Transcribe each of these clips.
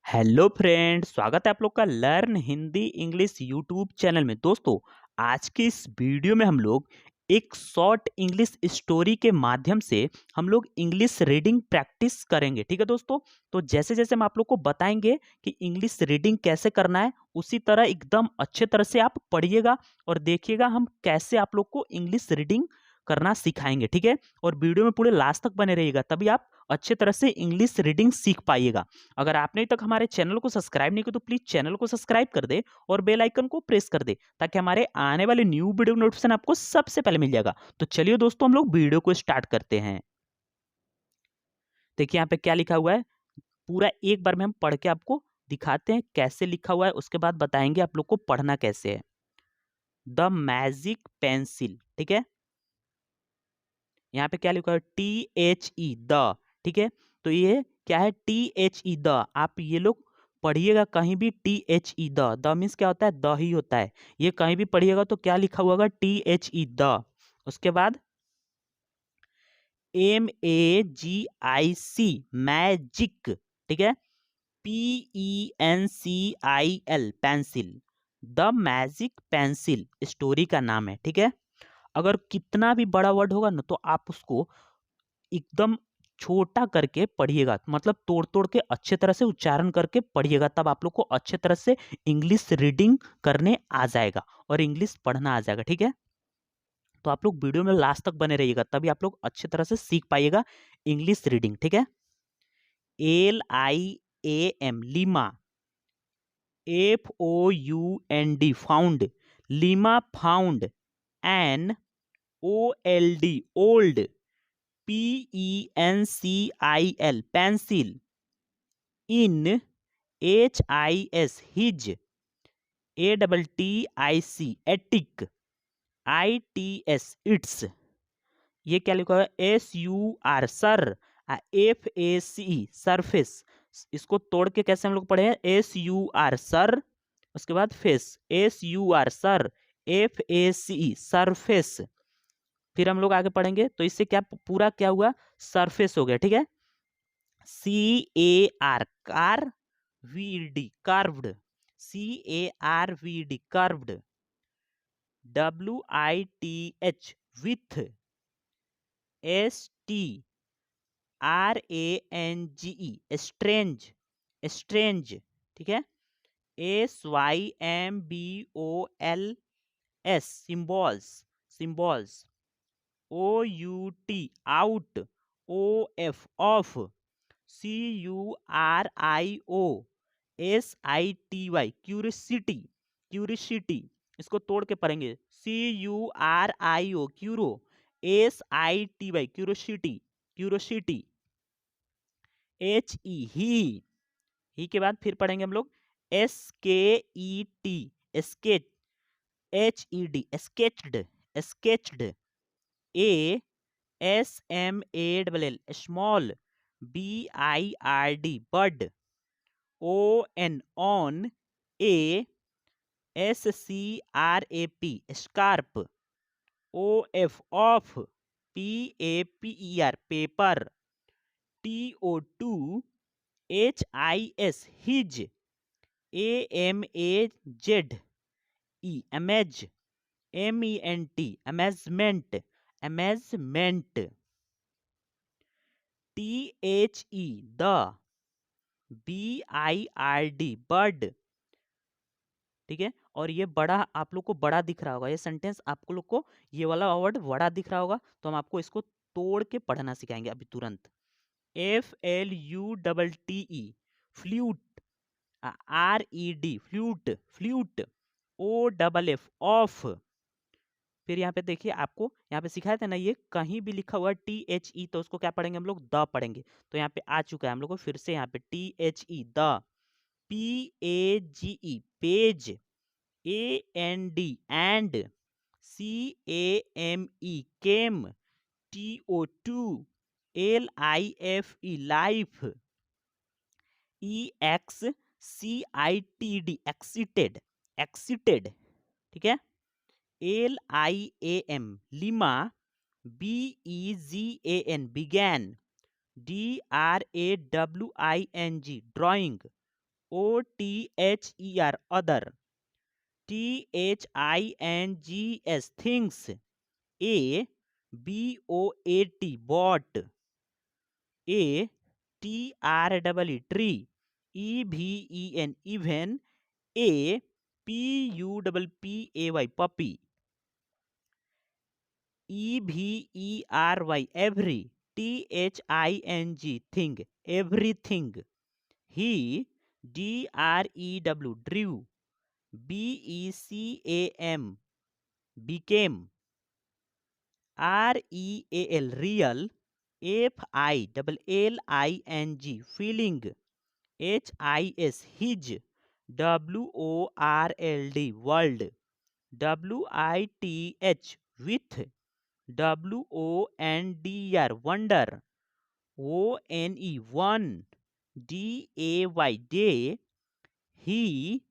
Hello friend, स्वागत है आप लोग का learn Hindi English YouTube channel में। दोस्तों, आज के इस वीडियो में हम लोग एक शॉर्ट इंग्लिश स्टोरी के माध्यम से हम लोग इंग्लिश रीडिंग प्रैक्टिस करेंगे। ठीक है दोस्तों, तो जैसे जैसे हम आप लोग को बताएंगे कि इंग्लिश रीडिंग कैसे करना है, उसी तरह एकदम अच्छे तरह से आप पढ़िएगा और देखिएगा हम कैसे आप लोग को इंग्लिश रीडिंग करना सिखाएंगे। ठीक है, और वीडियो में पूरे लास्ट तक बने रहिएगा, तभी आप अच्छे तरह से इंग्लिश रीडिंग सीख पाइएगा। अगर आपने अभी तक हमारे चैनल को सब्सक्राइब नहीं किया तो प्लीज चैनल को सब्सक्राइब कर दे और बेल आइकन को प्रेस कर दे, ताकि हमारे आने वाले न्यू वीडियो नोटिफिकेशन आपको सबसे पहले मिल जाएगा। तो चलिए दोस्तों, हम लोग वीडियो को स्टार्ट करते हैं। देखिए यहाँ पे क्या लिखा हुआ है, पूरा एक बार में हम पढ़ के आपको दिखाते हैं कैसे लिखा हुआ है, उसके बाद बताएंगे आप लोग को पढ़ना कैसे है। द मैजिक पेंसिल, ठीक है। यहाँ पे क्या लिखा है, THE द, ठीक है। तो ये क्या है, THE द। आप ये लोग पढ़िएगा कहीं भी THE द मीन्स क्या होता है, द ही होता है। ये कहीं भी पढ़िएगा तो क्या लिखा हुआ होगा, THE द। उसके बाद MAGIC मैजिक, ठीक है। PENCIL pencil, the magic pencil story का नाम है, ठीक है। अगर कितना भी बड़ा वर्ड होगा ना, तो आप उसको एकदम छोटा करके पढ़िएगा, मतलब तोड़ तोड़ के अच्छे तरह से उच्चारण करके पढ़िएगा, तब आप लोग को अच्छे तरह से इंग्लिश रीडिंग करने आ जाएगा और इंग्लिश पढ़ना आ जाएगा। ठीक है, तो आप लोग वीडियो में लास्ट तक बने रहिएगा, तभी आप लोग अच्छे तरह से सीख पाइएगा इंग्लिश रीडिंग। ठीक है, LIAM Lima, FOUND found, Lima found, NOLD old, PENCIL pencil, in HIS his, ATTIC attic, ITS it's. ये क्या लिखा है, SUR सर, FACE सरफेस। इसको तोड़ के कैसे हम लोग पढ़े हैं, SUR सर, उसके बाद face, SUR sir, FACE surface. फिर हम लोग आगे पढ़ेंगे तो इससे क्या पूरा क्या हुआ, सरफेस हो गया। ठीक है, CAR car, VD carved, CARVD carved, WITH with, STRANGE strange, strange, ठीक है। SYMBOLS symbols, symbols, OUT out, OF of, CURIOSITY curiosity, curiosity. इसको तोड़ के पढ़ेंगे, CURIO curio, SITY curiosity, curiosity, HE he के बाद फिर पढ़ेंगे हम लोग SKET sketch, HED sketched, sketched, ASMALL small, BIRD bird, ON SCRAP scrap, OF of, PAPER paper, TO2 HIS his, AMAZE amaze, MENT amazement, amazement, THE the, BIRD bird, ठीक है। और ये बड़ा आप लोग को बड़ा दिख रहा होगा, ये सेंटेंस आपको लोग को ये वाला वर्ड बड़ा दिख रहा होगा, तो हम आपको इसको तोड़ के पढ़ना सिखाएंगे अभी तुरंत। FLUTTE flute, RED flute, flute, OFF of. फिर यहाँ पे देखिए, आपको यहाँ पे सिखाया था ना, ये कहीं भी लिखा हुआ है THE, तो उसको क्या पढ़ेंगे हम लोग, द पढ़ेंगे। तो यहाँ पे आ चुका है, हम लोग को फिर से यहाँ पे THE the, PAGE page, AND and, CAME came, TO2 LIFE life, EXCITD एक्सीटेड, एक्सीटेड, ठीक है। LIAM lima, BEGAN began, DRAWING drawing, OTHER other, THINGS things, ABOAT bought, ATREE tree, EVEN even, APUPPAY puppy, EVERY every, THING thing, everything. He, DREW drew, BECAM became, REAL real, FILLING feeling, HIS his, WORLD world, WITH with, WONDR wonder, ONE one, DAY day, he,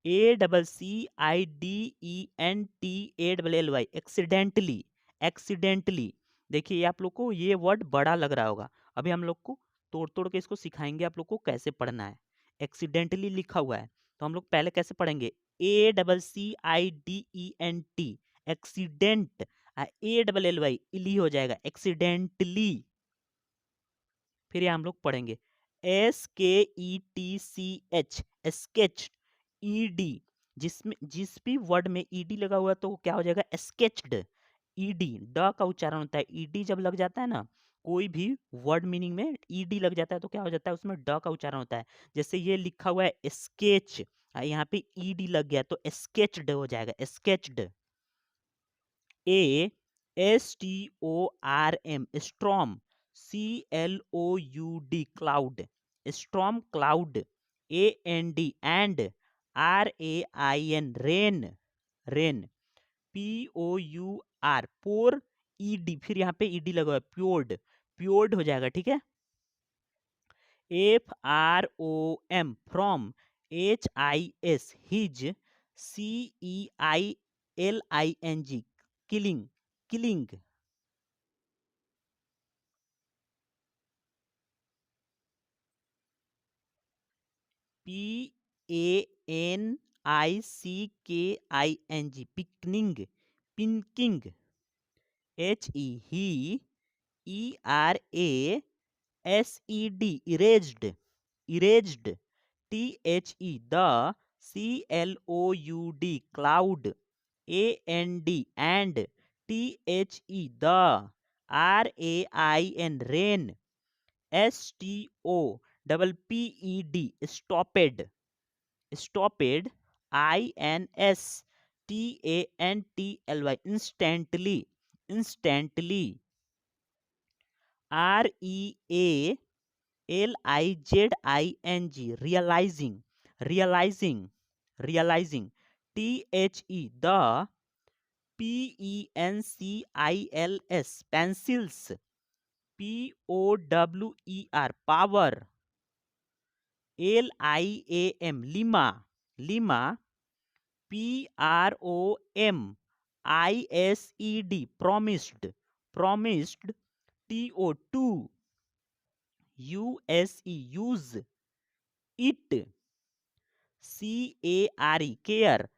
ACCIDENTALLY accidentally, accidentally. देखिए आप लोग को ये word बड़ा लग रहा होगा, अभी हम लोग को तोड़ तोड़ के इसको सिखाएंगे आप लोग को कैसे पढ़ना है। एक्सीडेंटली लिखा हुआ है तो हम लोग पहले कैसे पढ़ेंगे, ACCIDENT एक्सीडेंट, ALLY इली हो जाएगा एक्सीडेंटली। फिर ये हम लोग पढ़ेंगे SKETCH स्केच, ईडी, जिसमें जिस भी वर्ड में ईडी लगा हुआ है तो वो क्या हो जाएगा, स्केच्ड। ईडी ड का उच्चारण होता है, ईडी जब लग जाता है ना कोई भी वर्ड मीनिंग में ईडी लग जाता है तो क्या हो जाता है, उसमें ड का उच्चारण होता है। जैसे ये लिखा हुआ है स्केच, यहाँ पे ईडी लग गया तो स्केच्ड हो जाएगा sketched. ASTORM storm, CLOUD cloud, storm cloud, AND and, RAIN rain, rain, POUR pour, ED फिर यहाँ पे ED लगा हुआ है प्योर्ड, प्योर्ड हो जाएगा ठीक है। FROM from, HIS his, CEILING killing, killing. PANICKING पिकनिंग, पिंकिंग। HE ERASED erased, erased। THE the, CLOUD cloud, AND and, THE the, RAIN rain, STOPPED stopped, stopped, INSTANTLY instantly, instantly, REALIZING realizing, realizing, realizing। THE the, PENCILS pencils, POWER power, LIAM lima, lima, PROMISED promised, promised। TO2 USE use, it, CARE care,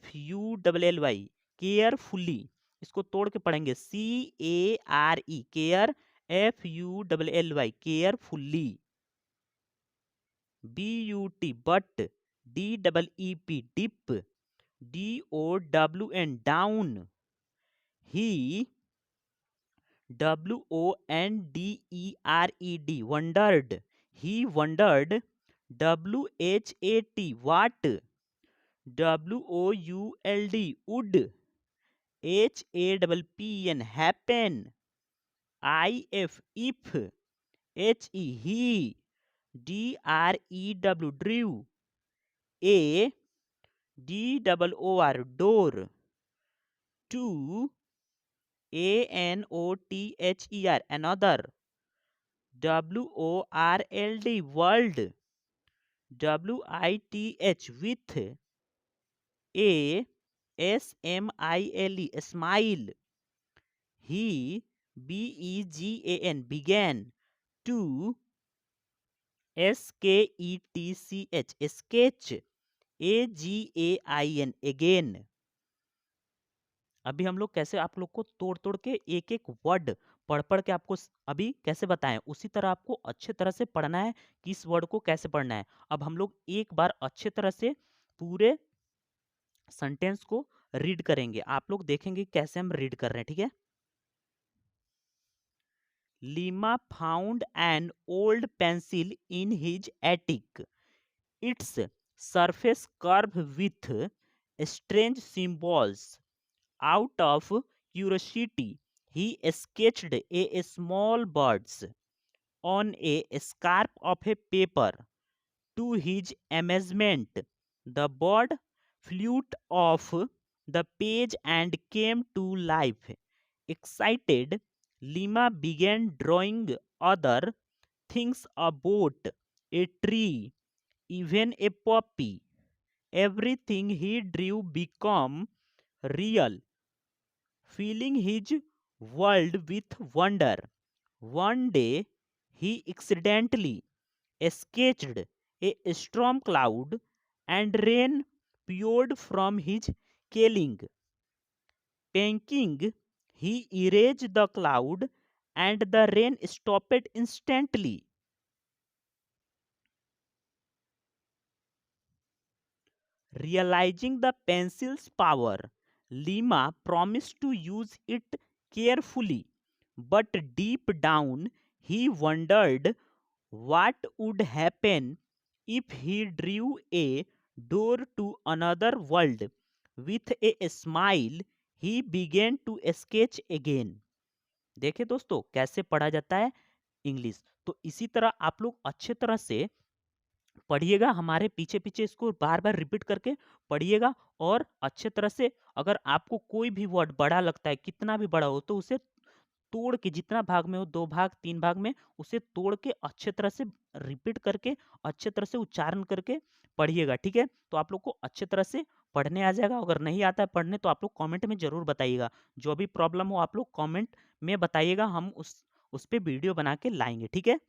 FULLY carefully। इसको तोड़ के पढ़ेंगे, CARE care, FULLY carefully। BUT but, DEEP dip, DOWN down, he, WONDERED wondered, he wondered। WHAT what, WOULD would, HAPPN happen, IF if, HE DREW drew, ADOOR door, 2 ANOTHER another, WORLD world, WITH with, ASMILE smile, he BEGAN began, to SKETCH, sketch, AGAIN, again. अभी हम लोग कैसे आप लोग को तोड़ तोड़ के एक एक वर्ड पढ़ पढ़ के आपको अभी कैसे बताएं, उसी तरह आपको अच्छे तरह से पढ़ना है कि इस वर्ड को कैसे पढ़ना है। अब हम लोग एक बार अच्छे तरह से पूरे सेंटेंस को रीड करेंगे, आप लोग देखेंगे कैसे हम रीड कर रहे हैं, ठीक है। Lima found an old pencil in his attic, it's surface curved with strange symbols. Out of curiosity, he sketched a small birds on a scrap of a paper. To his amazement, the bird flew off the page and came to life. Excited, Lima began drawing other things about a tree, even a puppy. Everything he drew became real, filling his world with wonder. One day, he accidentally sketched a storm cloud and rain poured from his ceiling. Panicking, he erased the cloud and the rain stopped instantly. Realizing the pencil's power, Lima promised to use it carefully, but deep down he wondered what would happen if he drew a door to another world. With a smile, he began to sketch again. देखिए दोस्तों कैसे पढ़ा जाता है English. तो इसी तरह आप लोग अच्छे तरह से पढ़िएगा, हमारे पीछे पीछे इसको बार बार रिपीट करके पढ़िएगा। और अच्छे तरह से अगर आपको कोई भी वर्ड बड़ा लगता है, कितना भी बड़ा हो, तो उसे तोड़ के, जितना भाग में हो, 2 भाग 3 भाग में, उसे तोड़ के अच्छे तरह से रिपीट करके अच्छे तरह से उच्चारण करके पढ़िएगा, ठीक है। तो आप लोग को अच्छे तरह से पढ़ने आ जाएगा। अगर नहीं आता है पढ़ने तो आप लोग कमेंट में जरूर बताइएगा। जो भी प्रॉब्लम हो आप लोग कमेंट में बताइएगा, हम उस पे वीडियो बना के लाएंगे, ठीक है।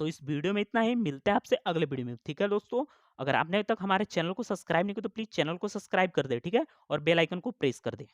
तो इस वीडियो में इतना ही, मिलते हैं आपसे अगले वीडियो में, ठीक है दोस्तों। अगर आपने अभी तक हमारे चैनल को सब्सक्राइब नहीं किया तो प्लीज चैनल को सब्सक्राइब कर दे, ठीक है, और बेल आइकन को प्रेस कर दे।